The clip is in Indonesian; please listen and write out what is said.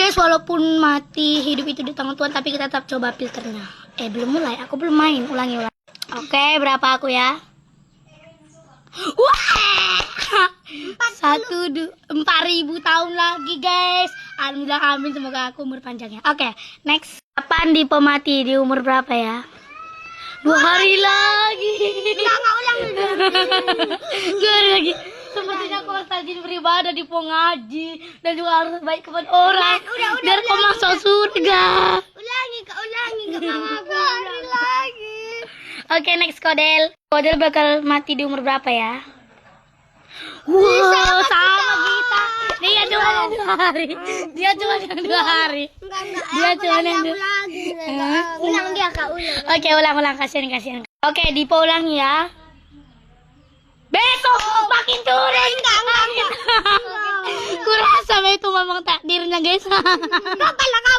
guys, walaupun mati hidup itu di tangan Tuhan, tapi kita tetap coba filternya. Belum mulai, aku belum main. Ulangi. Oke, berapa aku ya? Wah, 4.000 tahun lagi guys. Alhamdulillah, amin, semoga aku umur panjang ya. Oke, next. Kapan Dipo mati? Di umur berapa ya? 2 hari lagi. Enggak ulang dulu. 2 hari lagi. Sepertinya aku harus rajin beribadah, Dipo ngaji, dan juga harus baik kepada orang. Biar kau masuk surga. Ulangi, Kak, ulangi. Gak apa-apa. Hari lagi. Oke, next Kodel. Kodel bakal mati di umur berapa ya? Wow, sama kita. Dia cuma yang 2 hari. Dia cuma yang 2 hari. Enggak. Dia cuma yang 2 Lagi. Ulang dia, Kak, ulang. Oke, ulang. Kasihan. Oke, Dipo ulangi ya. Besok makin turun. Enggak. Kurasa itu memang takdirnya, guys. Enggak lah, kawan.